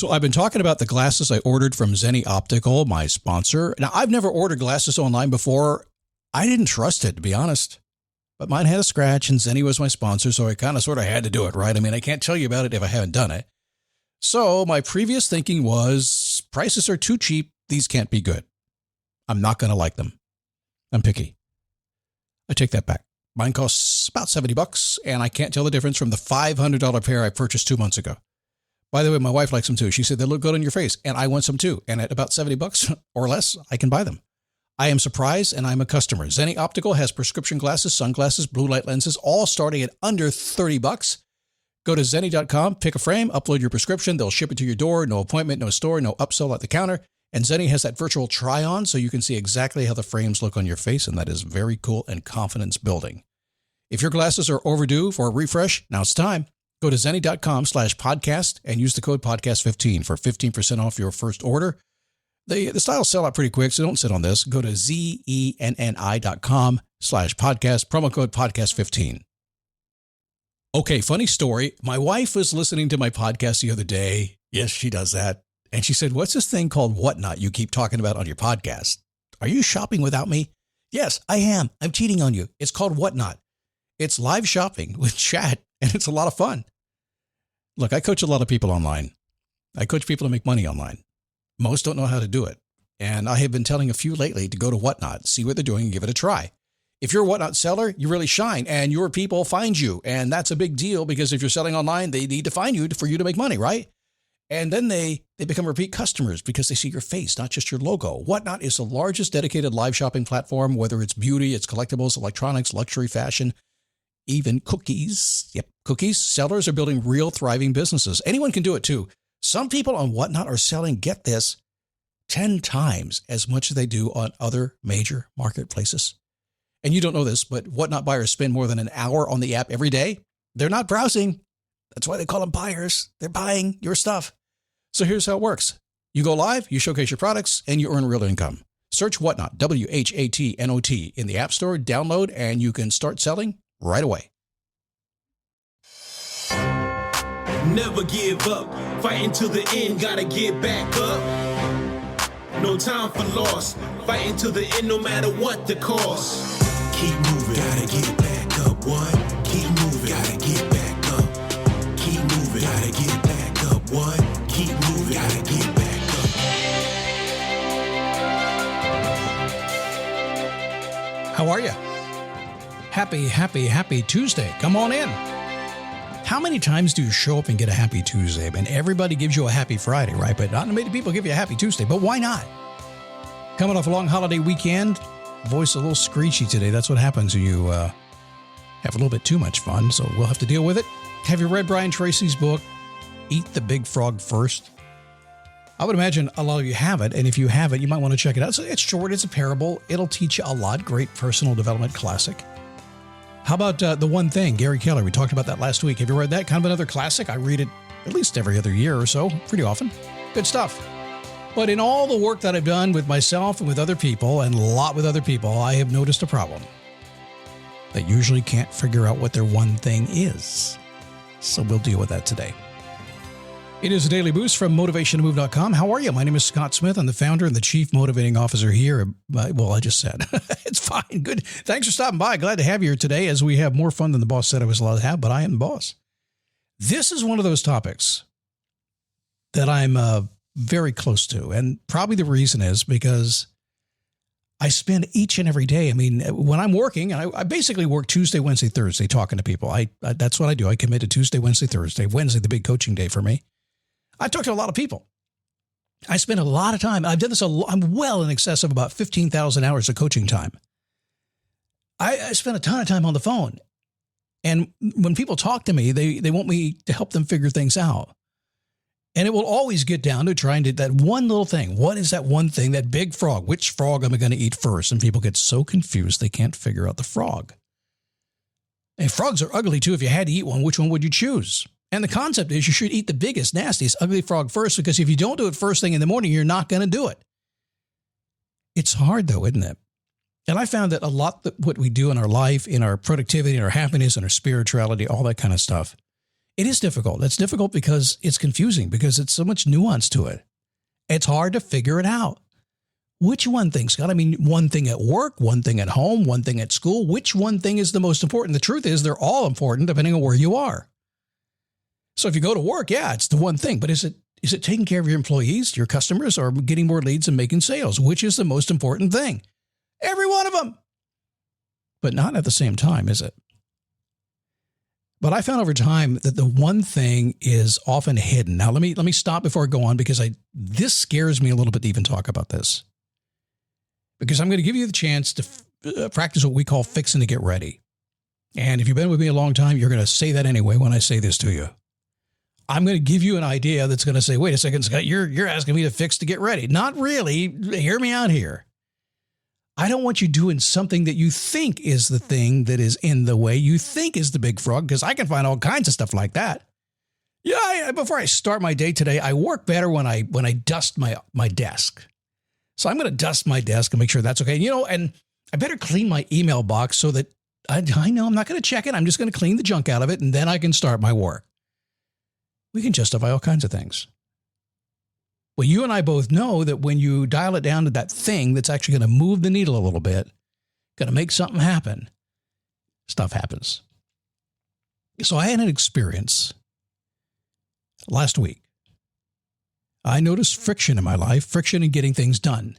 So I've been talking about the glasses I ordered from Zenni Optical, my sponsor. Now, I've never ordered glasses online before. I didn't trust it, to be honest. But mine had a scratch, and Zenni was my sponsor, so I kind of sort of had to do it, right? I mean, I can't tell you about it if I haven't done it. So my previous thinking was, prices are too cheap. These can't be good. I'm not going to like them. I'm picky. I take that back. Mine costs about $70, and I can't tell the difference from the $500 pair I purchased 2 months ago. By the way, my wife likes them too. She said they look good on your face, and I want some too. And at about $70 or less, I can buy them. I am surprised, and I'm a customer. Zenni Optical has prescription glasses, sunglasses, blue light lenses, all starting at under $30. Go to Zenni.com, pick a frame, upload your prescription. They'll ship it to your door. No appointment, no store, no upsell at the counter. And Zenni has that virtual try-on, so you can see exactly how the frames look on your face, and that is very cool and confidence building. If your glasses are overdue for a refresh, now it's time. Go to Zenni.com/podcast and use the code podcast15 for 15% off your first order. The styles sell out pretty quick, so don't sit on this. Go to Zenni.com/podcast, promo code podcast15. Okay, funny story. My wife was listening to my podcast the other day. Yes, she does that. And she said, what's this thing called Whatnot you keep talking about on your podcast? Are you shopping without me? Yes, I am. I'm cheating on you. It's called Whatnot. It's live shopping with chat, and it's a lot of fun. Look, I coach a lot of people online. I coach people to make money online. Most don't know how to do it. And I have been telling a few lately to go to Whatnot, see what they're doing, and give it a try. If you're a Whatnot seller, you really shine, and your people find you. And that's a big deal because if you're selling online, they need to find you for you to make money, right? And then they become repeat customers because they see your face, not just your logo. Whatnot is the largest dedicated live shopping platform, whether it's beauty, it's collectibles, electronics, luxury, fashion, even cookies. Yep, cookies. Sellers are building real thriving businesses. Anyone can do it too. Some people on Whatnot are selling, get this, 10 times as much as they do on other major marketplaces. And you don't know this, but Whatnot buyers spend more than an hour on the app every day. They're not browsing. That's why they call them buyers. They're buying your stuff. So here's how it works. You go live, you showcase your products, and you earn real income. Search Whatnot, WHATNOT, in the App Store, download, and you can start selling right away. Never give up. Fighting to the end, gotta get back up. No time for loss. Fighting to the end, no matter what the cost. Keep moving, gotta get back up. What? Keep moving, gotta get back up. Keep moving, gotta get back up. What? Keep moving, gotta get back up. How are you? Happy Tuesday. Come on in. How many times do you show up and get a happy Tuesday? And everybody gives you a happy Friday, right? But not many people give you a happy Tuesday. But why not? Coming off a long holiday weekend, voice a little screechy today. That's what happens when you have a little bit too much fun. So we'll have to deal with it. Have you read Brian Tracy's book, Eat the Big Frog First? I would imagine a lot of you have it. And if you have it, you might want to check it out. So it's short. It's a parable. It'll teach you a lot. Great personal development classic. How about The One Thing, Gary Keller? We talked about that last week. Have you read that? Kind of another classic. I read it at least every other year or so, pretty often. Good stuff. But in all the work that I've done with myself and with other people, and a lot with other people, I have noticed a problem. They usually can't figure out what their one thing is. So we'll deal with that today. It is a daily boost from motivationtomove.com. How are you? My name is Scott Smith. I'm the founder and the chief motivating officer here. Well, I just said. It's fine. Good. Thanks for stopping by. Glad to have you here today as we have more fun than the boss said I was allowed to have, but I am the boss. This is one of those topics that I'm very close to. And probably the reason is because I spend each and every day. I mean, when I'm working, I basically work Tuesday, Wednesday, Thursday talking to people. That's what I do. I commit to Tuesday, Wednesday, Thursday. Wednesday, the big coaching day for me. I talk to a lot of people. I spend a lot of time. I've done this. I'm well in excess of about 15,000 hours of coaching time. I spend a ton of time on the phone. And when people talk to me, they want me to help them figure things out. And it will always get down to trying to that one little thing. What is that one thing, that big frog? Which frog am I going to eat first? And people get so confused they can't figure out the frog. And frogs are ugly too. If you had to eat one, which one would you choose? And the concept is you should eat the biggest, nastiest, ugly frog first, because if you don't do it first thing in the morning, you're not going to do it. It's hard though, isn't it? And I found that a lot of what we do in our life, in our productivity, in our happiness, in our spirituality, all that kind of stuff, It is difficult. It's difficult because it's confusing, because it's so much nuance to it. It's hard to figure it out. Which one thing, Scott? I mean, one thing at work, one thing at home, one thing at school. Which one thing is the most important? The truth is they're all important depending on where you are. So if you go to work, yeah, it's the one thing. But is it taking care of your employees, your customers, or getting more leads and making sales? Which is the most important thing? Every one of them. But not at the same time, is it? But I found over time that the one thing is often hidden. Now, let me stop before I go on, because this scares me a little bit to even talk about this. Because I'm going to give you the chance to practice what we call fixing to get ready. And if you've been with me a long time, you're going to say that anyway when I say this to you. I'm going to give you an idea that's going to say, wait a second, Scott, you're asking me to fix to get ready. Not really. Hear me out here. I don't want you doing something that you think is the thing that is in the way, you think is the big frog, because I can find all kinds of stuff like that. Yeah, before I start my day today, I work better when I dust my desk. So I'm going to dust my desk and make sure that's okay. And I better clean my email box so that I know I'm not going to check it. I'm just going to clean the junk out of it, and then I can start my work. We can justify all kinds of things. Well, you and I both know that when you dial it down to that thing that's actually going to move the needle a little bit, going to make something happen, stuff happens. So I had an experience last week. I noticed friction in my life, friction in getting things done.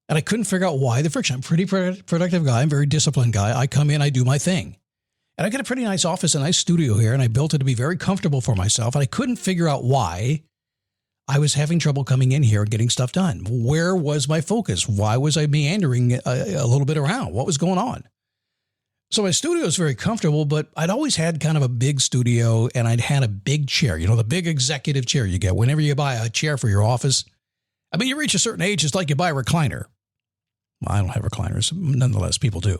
And I couldn't figure out why the friction. I'm a pretty productive guy. I'm a very disciplined guy. I come in, I do my thing. And I got a pretty nice office, a nice studio here, and I built it to be very comfortable for myself. And I couldn't figure out why I was having trouble coming in here and getting stuff done. Where was my focus? Why was I meandering a little bit around? What was going on? So my studio is very comfortable, but I'd always had kind of a big studio, and I'd had a big chair, the big executive chair you get whenever you buy a chair for your office. I mean, you reach a certain age, it's like you buy a recliner. Well, I don't have recliners. Nonetheless, people do.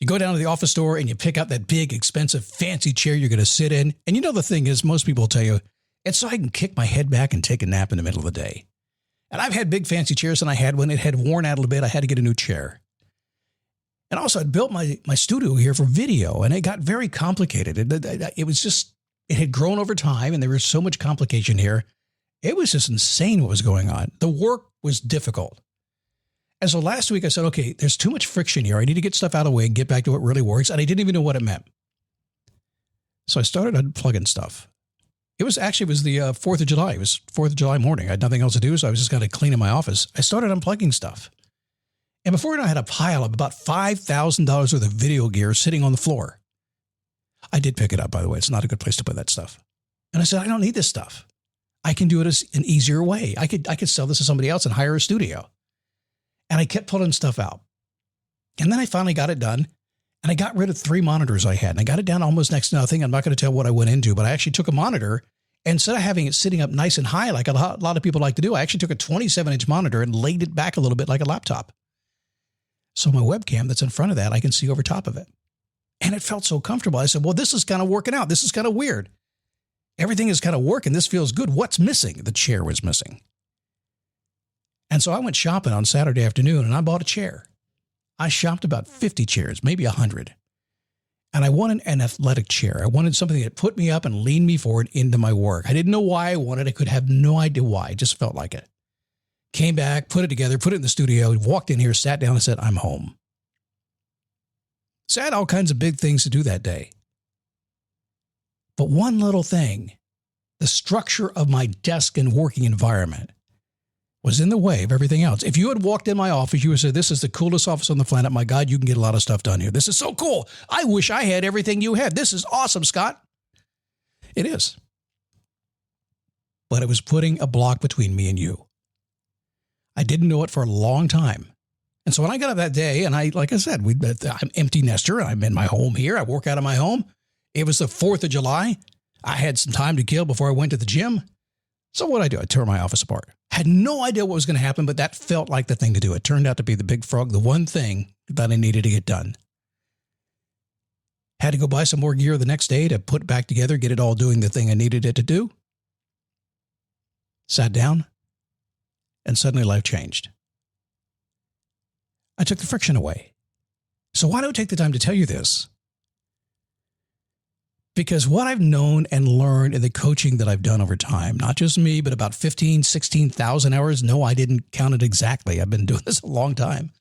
You go down to the office store and you pick out that big, expensive, fancy chair you're going to sit in. And the thing is, most people will tell you, it's so I can kick my head back and take a nap in the middle of the day. And I've had big, fancy chairs, and I had one. It had worn out a little bit. I had to get a new chair. And also, I'd built my studio here for video, and it got very complicated. It had grown over time, and there was so much complication here. It was just insane what was going on. The work was difficult. And so last week I said, okay, there's too much friction here. I need to get stuff out of the way and get back to what really works. And I didn't even know what it meant. So I started unplugging stuff. It was the 4th of July. It was 4th of July morning. I had nothing else to do, so I was just kind of cleaning my office. I started unplugging stuff. And before I had a pile of about $5,000 worth of video gear sitting on the floor. I did pick it up, by the way. It's not a good place to put that stuff. And I said, I don't need this stuff. I can do it as an easier way. I could sell this to somebody else and hire a studio. And I kept pulling stuff out. And then I finally got it done. And I got rid of 3 monitors I had. And I got it down almost next to nothing. I'm not going to tell what I went into, but I actually took a monitor. And instead of having it sitting up nice and high like a lot of people like to do, I actually took a 27-inch monitor and laid it back a little bit like a laptop. So my webcam that's in front of that, I can see over top of it. And it felt so comfortable. I said, well, this is kind of working out. This is kind of weird. Everything is kind of working. This feels good. What's missing? The chair was missing. And so I went shopping on Saturday afternoon, and I bought a chair. I shopped about 50 chairs, maybe 100. And I wanted an athletic chair. I wanted something that put me up and leaned me forward into my work. I didn't know why I wanted it. I could have no idea why. I just felt like it. Came back, put it together, put it in the studio, walked in here, sat down and said, I'm home. So I had all kinds of big things to do that day. But one little thing, the structure of my desk and working environment, was in the way of everything else. If you had walked in my office, you would say, this is the coolest office on the planet. My God, you can get a lot of stuff done here. This is so cool. I wish I had everything you had. This is awesome, Scott. It is. But it was putting a block between me and you. I didn't know it for a long time. And so when I got up that day, and like I said, I'm empty nester. I'm in my home here. I work out of my home. It was the 4th of July. I had some time to kill before I went to the gym. So what I do? I tore my office apart. Had no idea what was going to happen, but that felt like the thing to do. It turned out to be the big frog, the one thing that I needed to get done. Had to go buy some more gear the next day to put back together, get it all doing the thing I needed it to do. Sat down, and suddenly life changed. I took the friction away. So why do I take the time to tell you this? Because what I've known and learned in the coaching that I've done over time, not just me, but about 15, 16,000 hours. No, I didn't count it exactly. I've been doing this a long time.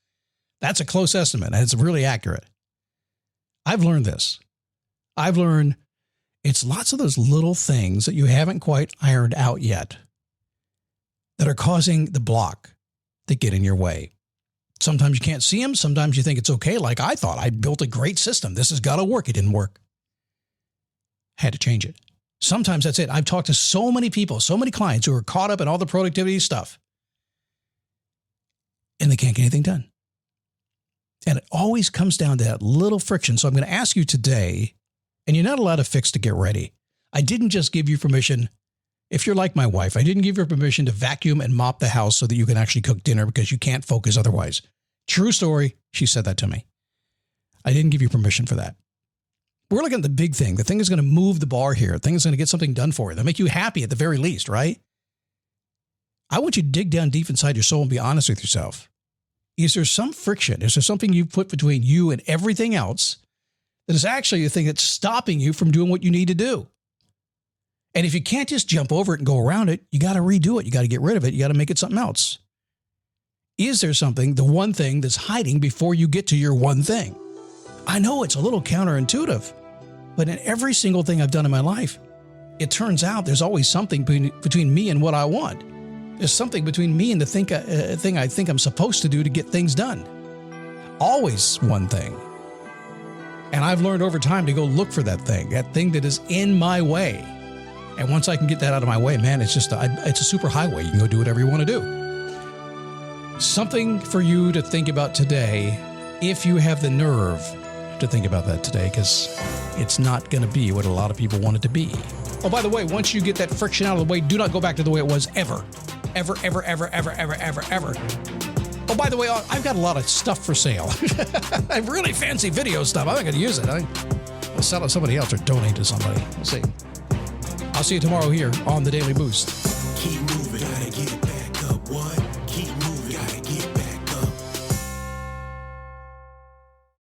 That's a close estimate, and it's really accurate. I've learned this. I've learned it's lots of those little things that you haven't quite ironed out yet that are causing the block to get in your way. Sometimes you can't see them. Sometimes you think it's okay. Like I thought I built a great system. This has got to work. It didn't work. Had to change it. Sometimes that's it. I've talked to so many people, so many clients who are caught up in all the productivity stuff, and they can't get anything done. And it always comes down to that little friction. So I'm going to ask you today, and you're not allowed to fix to get ready. I didn't just give you permission. If you're like my wife, I didn't give her permission to vacuum and mop the house so that you can actually cook dinner because you can't focus otherwise. True story. She said that to me. I didn't give you permission for that. We're looking at the big thing. The thing is going to move the bar here. The thing is going to get something done for you. That'll make you happy at the very least, right? I want you to dig down deep inside your soul and be honest with yourself. Is there some friction? Is there something you put between you and everything else that is actually the thing that's stopping you from doing what you need to do? And if you can't just jump over it and go around it, you got to redo it. You got to get rid of it. You got to make it something else. Is there something, the one thing that's hiding before you get to your one thing? I know it's a little counterintuitive, but in every single thing I've done in my life, it turns out there's always something between me and what I want. There's something between me and the thing I think I'm supposed to do to get things done. Always one thing. And I've learned over time to go look for that thing that is in my way. And once I can get that out of my way, man, it's a super highway. You can go do whatever you want to do. Something for you to think about today, if you have the nerve to think about that today, because it's not going to be what a lot of people want it to be. Oh, by the way, once you get that friction out of the way, do not go back to the way it was ever. Ever, ever, ever, ever, ever, ever, ever. Oh, by the way, I've got a lot of stuff for sale. I have really fancy video stuff. I'm not going to use it. I'll sell it to somebody else or donate to somebody. We'll see. I'll see you tomorrow here on The Daily Boost. Keep moving.